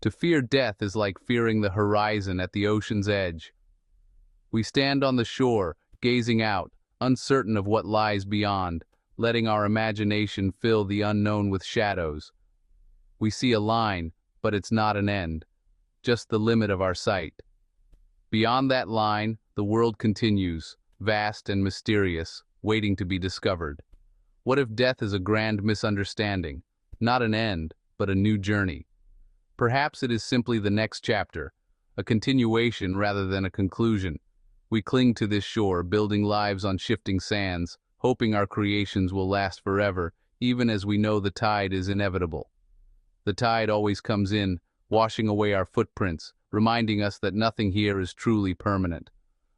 To fear death is like fearing the horizon at the ocean's edge. We stand on the shore, gazing out, uncertain of what lies beyond, letting our imagination fill the unknown with shadows. We see a line, but it's not an end, just the limit of our sight. Beyond that line, the world continues, vast and mysterious, waiting to be discovered. What if death is a grand misunderstanding, not an end, but a new journey? Perhaps it is simply the next chapter, a continuation rather than a conclusion. We cling to this shore, building lives on shifting sands, hoping our creations will last forever, even as we know the tide is inevitable. The tide always comes in, washing away our footprints, reminding us that nothing here is truly permanent.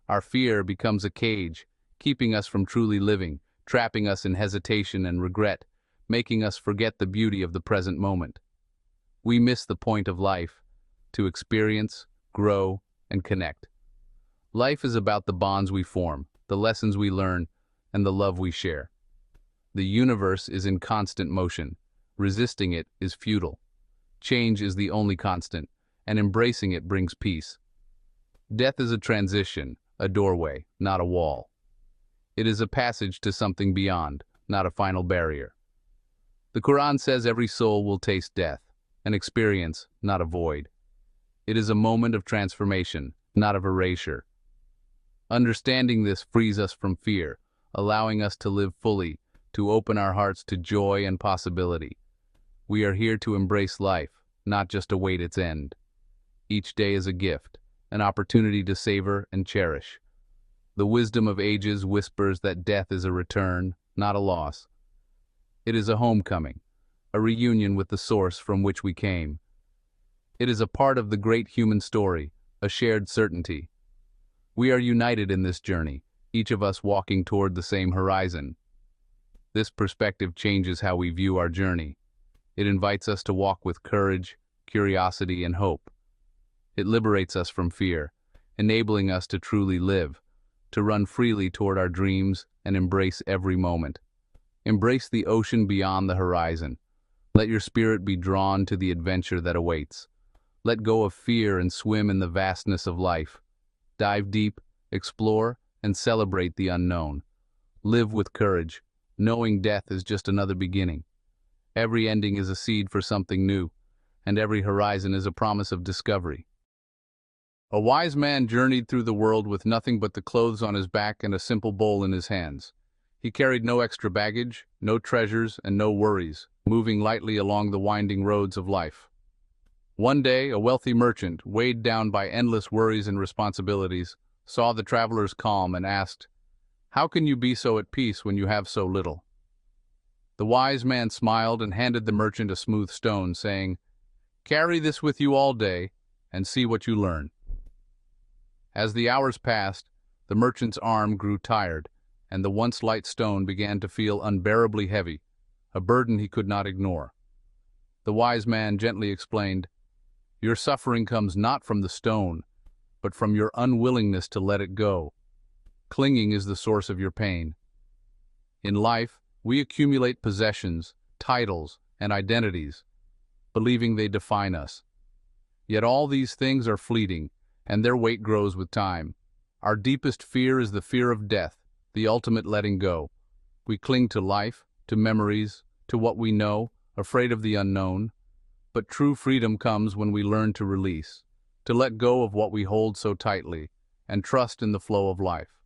Our fear becomes a cage, keeping us from truly living, trapping us in hesitation and regret, making us forget the beauty of the present moment. We miss the point of life, to experience, grow, and connect. Life is about the bonds we form, the lessons we learn, and the love we share. The universe is in constant motion. Resisting it is futile. Change is the only constant, and embracing it brings peace. Death is a transition, a doorway, not a wall. It is a passage to something beyond, not a final barrier. The Quran says every soul will taste death, an experience, not a void. It is a moment of transformation, not of erasure. Understanding this frees us from fear, allowing us to live fully, to open our hearts to joy and possibility. We are here to embrace life, not just await its end. Each day is a gift, an opportunity to savor and cherish. The wisdom of ages whispers that death is a return, not a loss. It is a homecoming, a reunion with the source from which we came. It is a part of the great human story, a shared certainty. We are united in this journey, each of us walking toward the same horizon. This perspective changes how we view our journey. It invites us to walk with courage, curiosity, and hope. It liberates us from fear, enabling us to truly live, to run freely toward our dreams and embrace every moment. Embrace the ocean beyond the horizon. Let your spirit be drawn to the adventure that awaits. Let go of fear and swim in the vastness of life. Dive deep, explore, and celebrate the unknown. Live with courage, knowing death is just another beginning. Every ending is a seed for something new, and every horizon is a promise of discovery. A wise man journeyed through the world with nothing but the clothes on his back and a simple bowl in his hands. He carried no extra baggage, no treasures, and no worries, moving lightly along the winding roads of life. One day, a wealthy merchant, weighed down by endless worries and responsibilities, saw the traveler's calm and asked, "How can you be so at peace when you have so little?" The wise man smiled and handed the merchant a smooth stone, saying, "Carry this with you all day, and see what you learn." As the hours passed, the merchant's arm grew tired, and the once light stone began to feel unbearably heavy, a burden he could not ignore. The wise man gently explained, "Your suffering comes not from the stone, but from your unwillingness to let it go. Clinging is the source of your pain." In life, we accumulate possessions, titles, and identities, believing they define us. Yet all these things are fleeting, and their weight grows with time. Our deepest fear is the fear of death, the ultimate letting go. We cling to life, to memories, to what we know, afraid of the unknown. But true freedom comes when we learn to release, to let go of what we hold so tightly, and trust in the flow of life.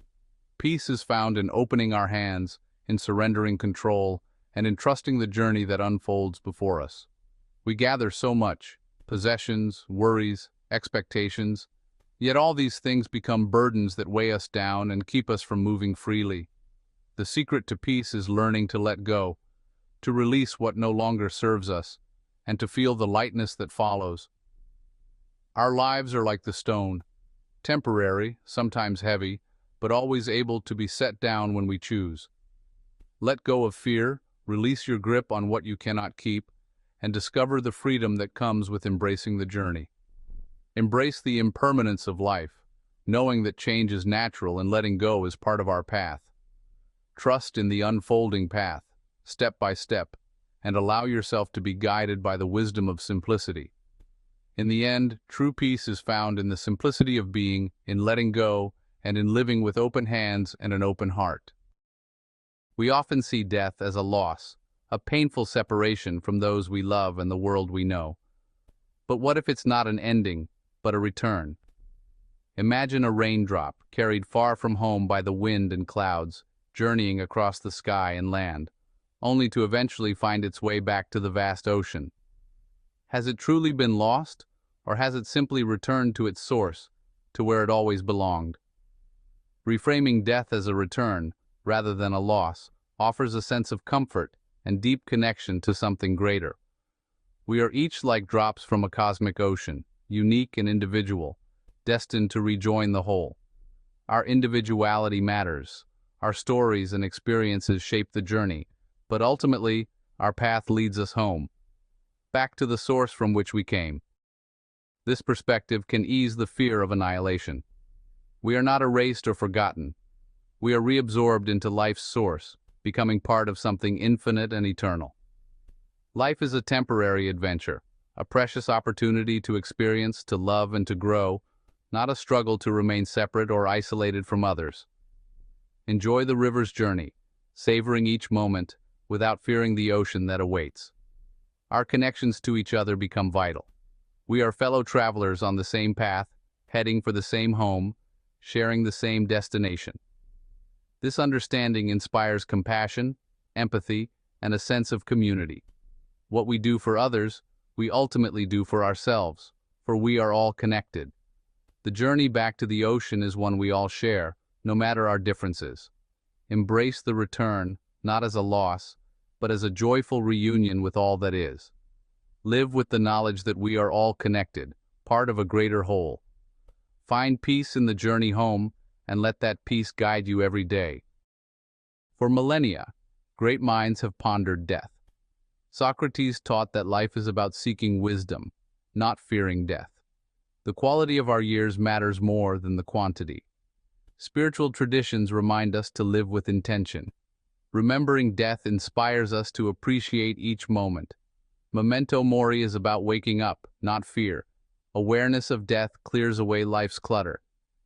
Peace is found in opening our hands, in surrendering control, and in trusting the journey that unfolds before us. We gather so much, possessions, worries, expectations, yet all these things become burdens that weigh us down and keep us from moving freely. The secret to peace is learning to let go, to release what no longer serves us, and to feel the lightness that follows. Our lives are like the stone, temporary, sometimes heavy, but always able to be set down when we choose. Let go of fear, release your grip on what you cannot keep, and discover the freedom that comes with embracing the journey. Embrace the impermanence of life, knowing that change is natural and letting go is part of our path. Trust in the unfolding path, step by step, and allow yourself to be guided by the wisdom of simplicity. In the end, true peace is found in the simplicity of being, in letting go, and in living with open hands and an open heart. We often see death as a loss, a painful separation from those we love and the world we know. But what if it's not an ending, but a return? Imagine a raindrop carried far from home by the wind and clouds, journeying across the sky and land, only to eventually find its way back to the vast ocean. Has it truly been lost, or has it simply returned to its source, to where it always belonged? Reframing death as a return, rather than a loss, offers a sense of comfort and deep connection to something greater. We are each like drops from a cosmic ocean, unique and individual, destined to rejoin the whole. Our individuality matters. Our stories and experiences shape the journey, but ultimately, our path leads us home, back to the source from which we came. This perspective can ease the fear of annihilation. We are not erased or forgotten. We are reabsorbed into life's source, becoming part of something infinite and eternal. Life is a temporary adventure, a precious opportunity to experience, to love, and to grow, not a struggle to remain separate or isolated from others. Enjoy the river's journey, savoring each moment without fearing the ocean that awaits. Our connections to each other become vital. We are fellow travelers on the same path, heading for the same home, sharing the same destination. This understanding inspires compassion, empathy, and a sense of community. What we do for others, we ultimately do for ourselves, for we are all connected. The journey back to the ocean is one we all share, no matter our differences. Embrace the return, not as a loss, but as a joyful reunion with all that is. Live with the knowledge that we are all connected, part of a greater whole. Find peace in the journey home, and let that peace guide you every day. For millennia, great minds have pondered death. Socrates taught that life is about seeking wisdom, not fearing death. The quality of our years matters more than the quantity. Spiritual traditions remind us to live with intention. Remembering death inspires us to appreciate each moment. Memento Mori is about waking up, not fear. Awareness of death clears away life's clutter.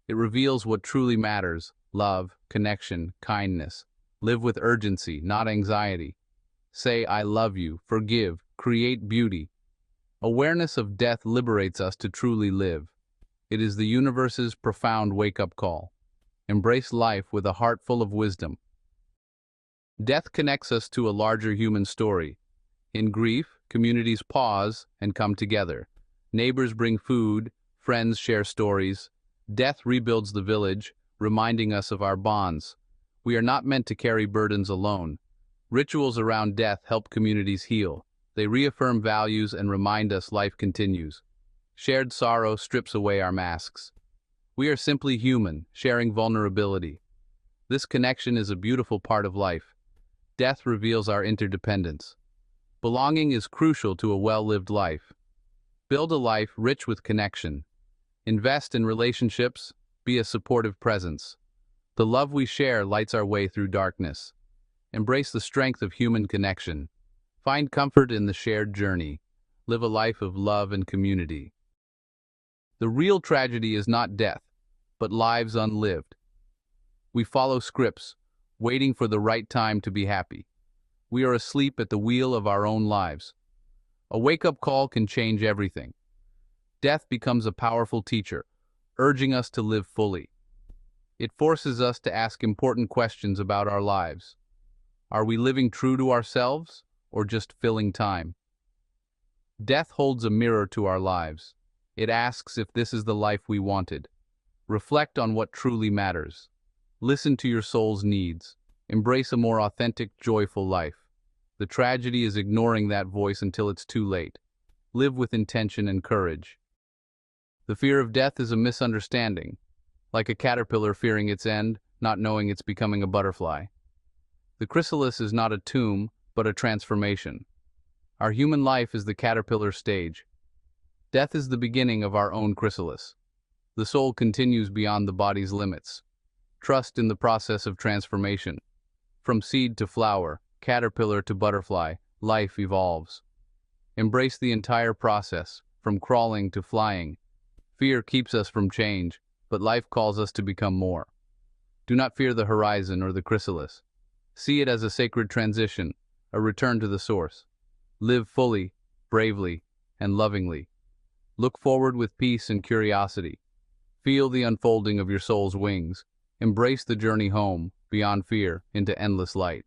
It reveals what truly matters: love, connection, kindness. Live with urgency, not anxiety. Say, "I love you," forgive, create beauty. Awareness of death liberates us to truly live. It is the universe's profound wake-up call. Embrace life with a heart full of wisdom. Death connects us to a larger human story. In grief, communities pause and come together. Neighbors bring food, friends share stories. Death rebuilds the village, reminding us of our bonds. We are not meant to carry burdens alone. Rituals around death help communities heal. They reaffirm values and remind us life continues. Shared sorrow strips away our masks. We are simply human, sharing vulnerability. This connection is a beautiful part of life. Death reveals our interdependence. Belonging is crucial to a well-lived life. Build a life rich with connection. Invest in relationships, be a supportive presence. The love we share lights our way through darkness. Embrace the strength of human connection. Find comfort in the shared journey. Live a life of love and community. The real tragedy is not death, but lives unlived. We follow scripts, waiting for the right time to be happy. We are asleep at the wheel of our own lives. A wake-up call can change everything. Death becomes a powerful teacher, urging us to live fully. It forces us to ask important questions about our lives. Are we living true to ourselves, or just filling time? Death holds a mirror to our lives. It asks if this is the life we wanted. Reflect on what truly matters. Listen to your soul's needs. Embrace a more authentic, joyful life. The tragedy is ignoring that voice until it's too late. Live with intention and courage. The fear of death is a misunderstanding, like a caterpillar fearing its end, not knowing it's becoming a butterfly. The chrysalis is not a tomb, but a transformation. Our human life is the caterpillar stage. Death is the beginning of our own chrysalis. The soul continues beyond the body's limits. Trust in the process of transformation. From seed to flower, caterpillar to butterfly, life evolves. Embrace the entire process, from crawling to flying. Fear keeps us from change, but life calls us to become more. Do not fear the horizon or the chrysalis. See it as a sacred transition, a return to the source. Live fully, bravely, and lovingly. Look forward with peace and curiosity. Feel the unfolding of your soul's wings. Embrace the journey home, beyond fear, into endless light.